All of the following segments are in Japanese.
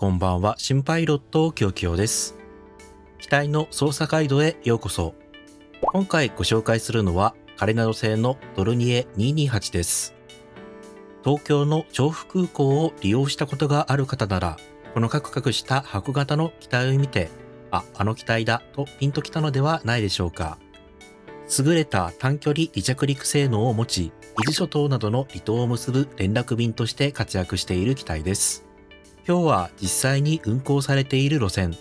こんばんは、新パイロットきよきよです。機体の操作ガイドへようこそ。今回ご紹介するのはカレナド製のドルニエ228です。東京の調布空港を利用したことがある方なら、このカクカクした箱型の機体を見て、あの機体だとピンときたのではないでしょうか。優れた短距離離着陸性能を持ち、伊豆諸島などの離島を結ぶ連絡便として活躍している機体です。今日は実際に運航されている路線、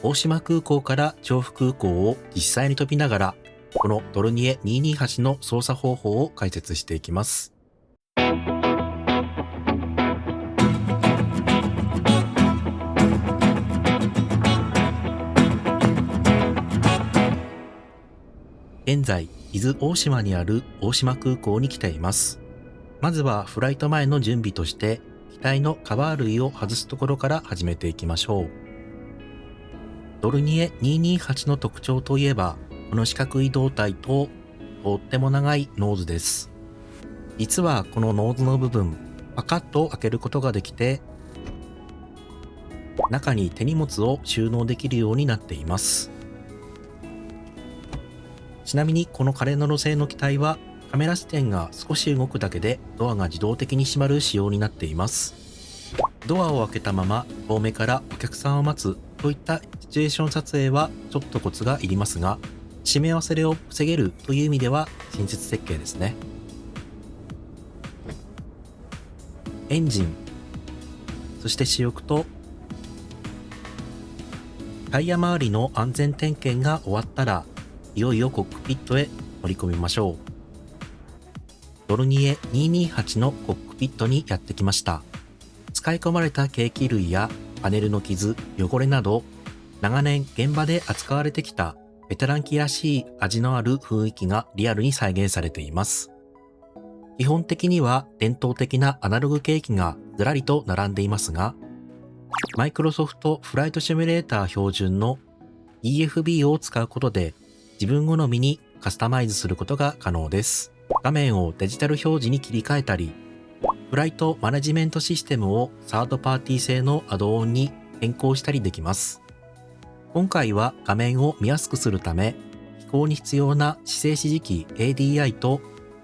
大島空港から調布空港を実際に飛びながら、このドルニエ228の操作方法を解説していきます。現在、伊豆大島にある大島空港に来ています。まずはフライト前の準備として、機体のカバー類を外すところから始めていきましょう。ドルニエ228の特徴といえば、この四角い胴体ととっても長いノーズです。実はこのノーズの部分、パカッと開けることができて、中に手荷物を収納できるようになっています。ちなみにこのカレナド製の機体はカメラ視点が少し動くだけでドアが自動的に閉まる仕様になっています。ドアを開けたまま遠目からお客さんを待つといったシチュエーション撮影はちょっとコツがいりますが、閉め忘れを防げるという意味では親切設計ですね。エンジン、そして主翼とタイヤ周りの安全点検が終わったら、いよいよコックピットへ乗り込みましょう。ドルニエ228のコックピットにやってきました。使い込まれた計器類やパネルの傷、汚れなど、長年現場で扱われてきたベテラン機らしい味のある雰囲気がリアルに再現されています。基本的には伝統的なアナログ計器がずらりと並んでいますが、マイクロソフトフライトシミュレーター標準の EFB を使うことで自分好みにカスタマイズすることが可能です。画面をデジタル表示に切り替えたり、フライトマネジメントシステムをサードパーティー製のアドオンに変更したりできます。今回は画面を見やすくするため、飛行に必要な姿勢指示器 ADI と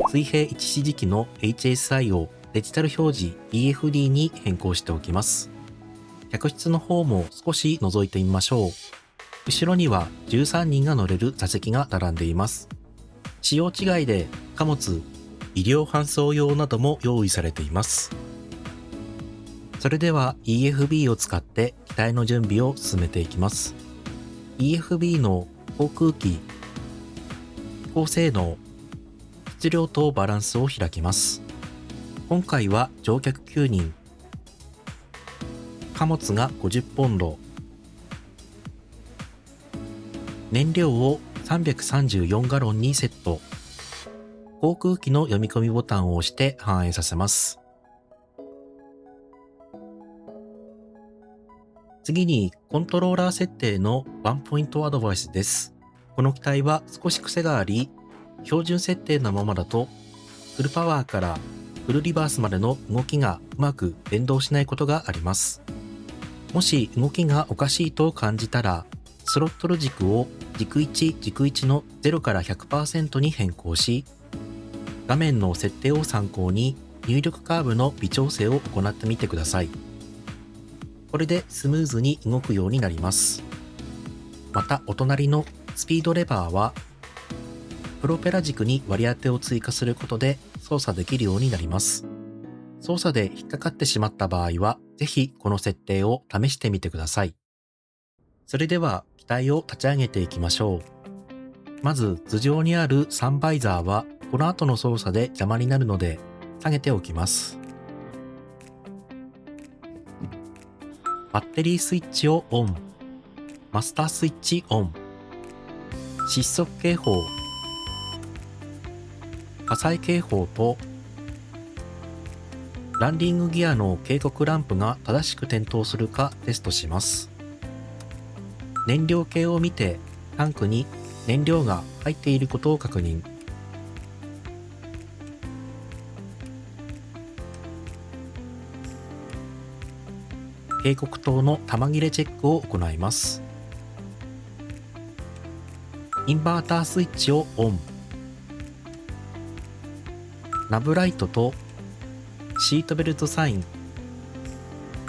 水平位置指示器の HSI をデジタル表示 EFD に変更しておきます。客室の方も少し覗いてみましょう。後ろには13人が乗れる座席が並んでいます。仕様違いで貨物、医療搬送用なども用意されています。それでは EFB を使って機体の準備を進めていきます。EFB の航空機、飛行性能、質量とバランスを開きます。今回は乗客9人、貨物が50ポンド、燃料を334ガロンにセット。航空機の読み込みボタンを押して反映させます。次にコントローラー設定のワンポイントアドバイスです。この機体は少し癖があり、標準設定のままだとフルパワーからフルリバースまでの動きがうまく連動しないことがあります。もし動きがおかしいと感じたら、スロットル軸を軸1の0から 100% に変更し、画面の設定を参考に入力カーブの微調整を行ってみてください。これでスムーズに動くようになります。またお隣のスピードレバーは、プロペラ軸に割り当てを追加することで操作できるようになります。操作で引っかかってしまった場合は、ぜひこの設定を試してみてください。それでは機体を立ち上げていきましょう。まず頭上にあるサンバイザーはこの後の操作で邪魔になるので下げておきます。バッテリースイッチをオン、マスタースイッチオン、失速警報、火災警報とランディングギアの警告ランプが正しく点灯するかテストします。燃料計を見てタンクに燃料が入っていることを確認。警告灯の弾切れチェックを行います。インバータースイッチをオン。ナブライトとシートベルトサイン、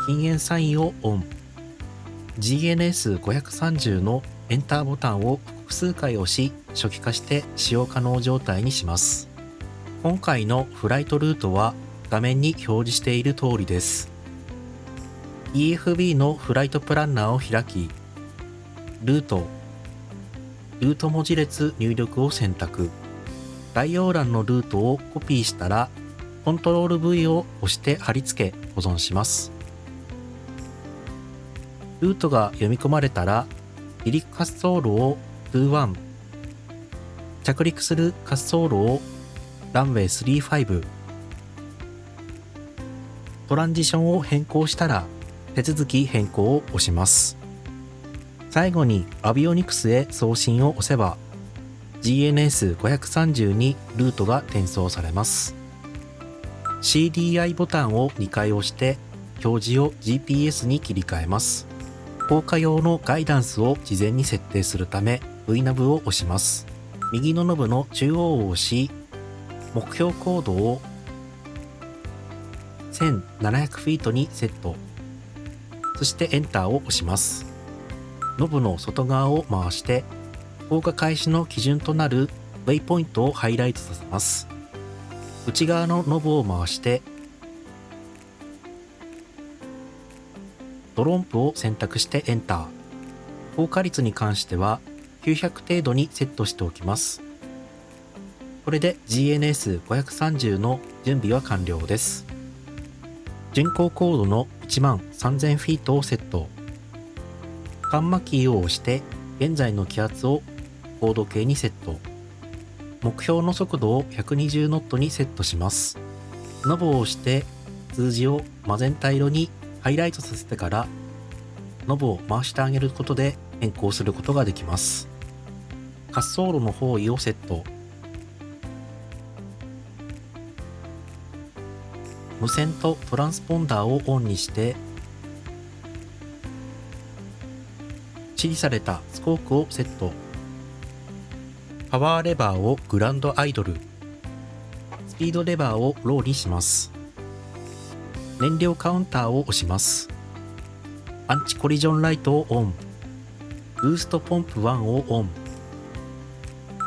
禁煙サインをオン。GNS530 のエンターボタンを複数回押し、初期化して使用可能状態にします。今回のフライトルートは画面に表示している通りです。EFB のフライトプランナーを開き、ルート文字列入力を選択。概要欄のルートをコピーしたら、コントロール V を押して貼り付け保存します。ルートが読み込まれたら、離陸滑走路を 21、着陸する滑走路をランウェイ35、トランジションを変更したら手続き変更を押します。最後にアビオニクスへ送信を押せば GNS530 にルートが転送されます。CDI ボタンを2回押して表示を GPS に切り替えます。降下用のガイダンスを事前に設定するため V ナブを押します。右のノブの中央を押し、目標高度を1700フィートにセット。そしてエンターを押します。ノブの外側を回して降下開始の基準となるウェイポイントをハイライトさせます。内側のノブを回してドロンプを選択してエンター。降下率に関しては900程度にセットしておきます。これで GNS530 の準備は完了です。巡航高度の13000フィートをセット。カンマキーを押して現在の気圧を高度計にセット。目標の速度を120ノットにセットします。ノブを押して数字をマゼンタ色にハイライトさせてからノブを回してあげることで変更することができます。滑走路の方位をセット。無線とトランスポンダーをオンにして指示されたスコークをセット。パワーレバーをグランドアイドル、スピードレバーをローにします。燃料カウンターを押します。アンチコリジョンライトをオン。ブーストポンプ1をオン。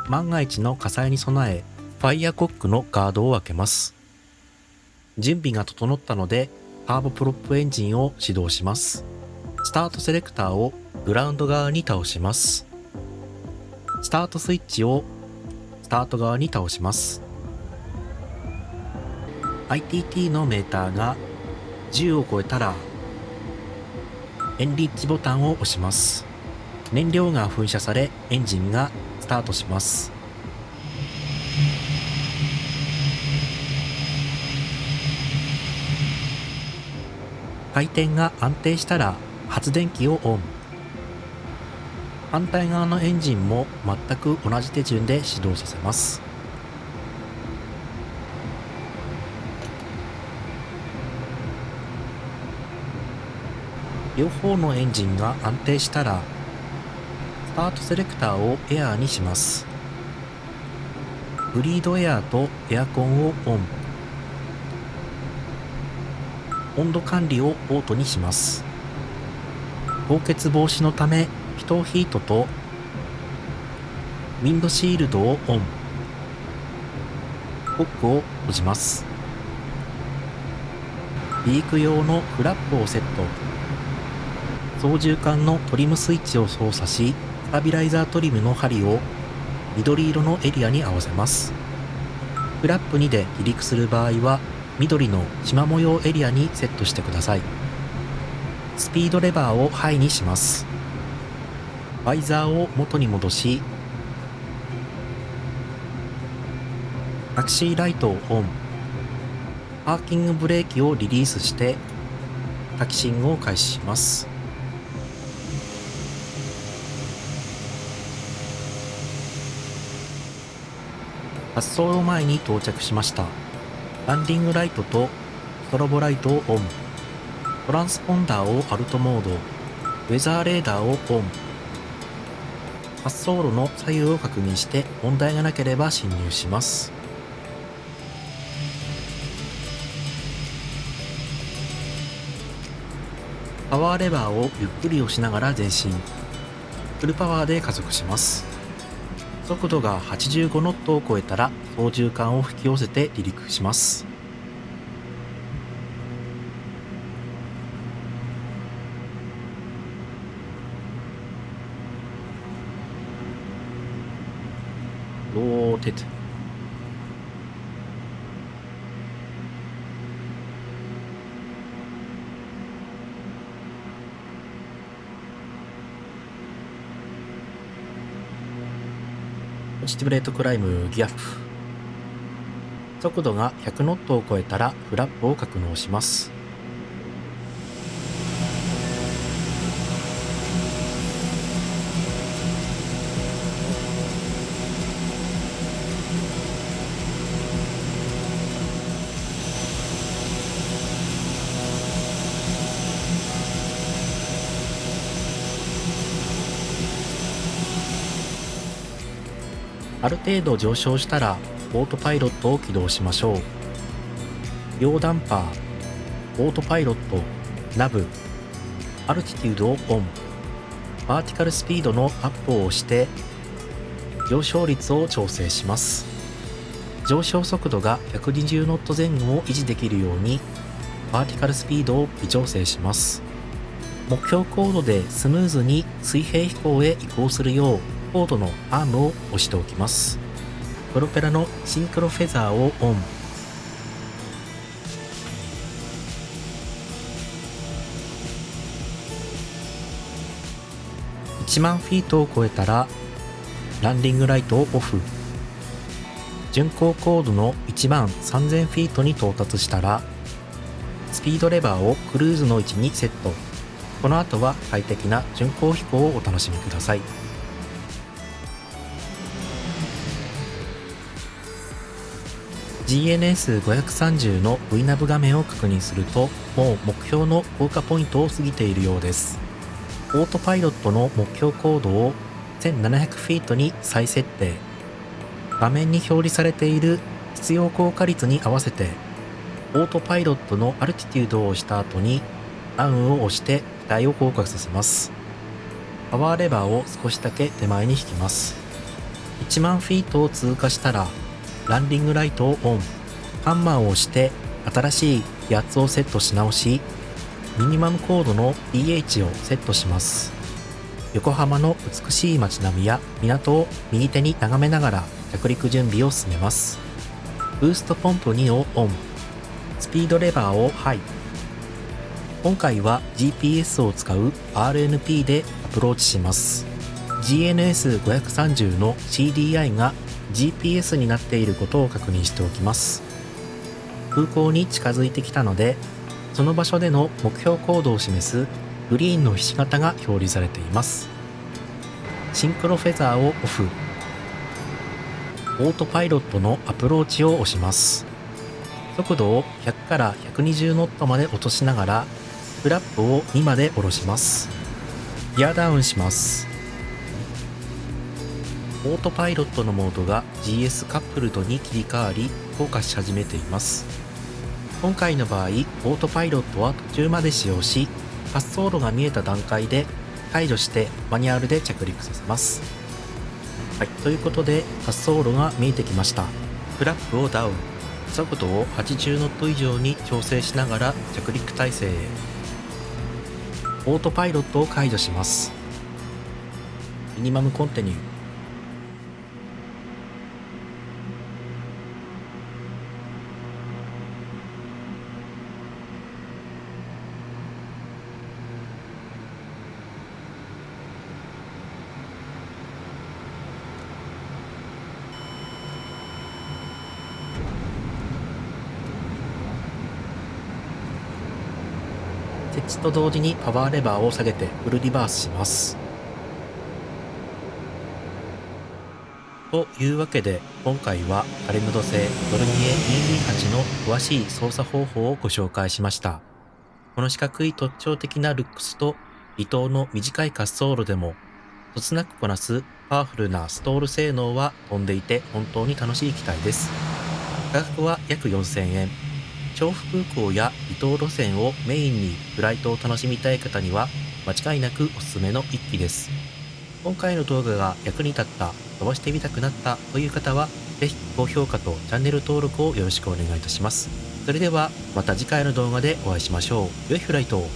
万が一の火災に備え、ファイヤーコックのガードを開けます。準備が整ったので、ターボプロップエンジンを始動します。スタートセレクターをグラウンド側に倒します。スタートスイッチをスタート側に倒します。ITT のメーターが10を超えたら、エンリッチボタンを押します。燃料が噴射され、エンジンがスタートします。回転が安定したら発電機をオン。反対側のエンジンも全く同じ手順で始動させます。両方のエンジンが安定したらスタートセレクターをエアーにします。ブリードエアーとエアコンをオン。温度管理をオートにします。凍結防止のためピトーヒートとウィンドシールドをオン。コックを閉じます。離陸用のフラップをセット。操縦桿のトリムスイッチを操作し、スタビライザートリムの針を緑色のエリアに合わせます。フラップ2で離陸する場合は緑の縞模様エリアにセットしてください。スピードレバーをハイにします。バイザーを元に戻し、タクシーライトをオン。パーキングブレーキをリリースしてタキシングを開始します。発走路前に到着しました。ランディングライトとストロボライトをオン。トランスポンダーをアルトモード、ウェザーレーダーをオン。滑走路の左右を確認して問題がなければ進入します。パワーレバーをゆっくり押しながら前進。フルパワーで加速します。速度が85ノットを超えたら操縦桿を引き寄せて離陸します。ローテッド。ポジティブレートクライムギアップ。速度が100ノットを超えたらフラップを格納します。ある程度上昇したらオートパイロットを起動しましょう。両ダンパー、オートパイロット、ナブ、アルティテュードをオン。バーティカルスピードのアップを押して上昇率を調整します。上昇速度が120ノット前後を維持できるようにバーティカルスピードを微調整します。目標高度でスムーズに水平飛行へ移行するようコードのアームを押しておきます。プロペラのシンクロフェザーをオン。1万フィートを超えたらランディングライトをオフ。巡航高度の1万3000フィートに到達したらスピードレバーをクルーズの位置にセット。この後は快適な巡航飛行をお楽しみください。GNS530 の VNAV 画面を確認すると、もう目標の降下ポイントを過ぎているようです。オートパイロットの目標高度を1700フィートに再設定。画面に表示されている必要降下率に合わせて、オートパイロットのアルティテュードを押した後に、ダウンを押して機体を降下させます。パワーレバーを少しだけ手前に引きます。1万フィートを通過したら、ランディングライトをオン。ハンマーを押して新しい気圧をセットし直し、ミニマム高度の pH をセットします。横浜の美しい街並みや港を右手に眺めながら着陸準備を進めます。ブーストポンプ2をオン。スピードレバーをハイ。今回は GPS を使う RNP でアプローチします。GNS530 の CDI が GPS になっていることを確認しておきます。空港に近づいてきたので、その場所での目標高度を示すグリーンのひし形が表示されています。シンクロフェザーをオフ。オートパイロットのアプローチを押します。速度を100から120ノットまで落としながら、フラップを2まで下ろします。ギアダウンします。オートパイロットのモードが GS カップルドに切り替わり降下し始めています。今回の場合、オートパイロットは途中まで使用し、滑走路が見えた段階で解除してマニュアルで着陸させます。はい、ということで滑走路が見えてきました。フラップをダウン。速度を80ノット以上に調整しながら着陸態勢へ。オートパイロットを解除します。ミニマムコンティニュー。設置と同時にパワーレバーを下げてフルリバースします。というわけで今回はカレヌド製ドルニエ228の詳しい操作方法をご紹介しました。この四角い特徴的なルックスと離島の短い滑走路でも、そつなくこなすパワフルなストール性能は飛んでいて本当に楽しい機体です。価格は約4000円。調布空港や離島路線をメインにフライトを楽しみたい方には間違いなくおすすめの一機です。今回の動画が役に立った、飛ばしてみたくなったという方は、ぜひ高評価とチャンネル登録をよろしくお願いいたします。それではまた次回の動画でお会いしましょう。良いフライトを。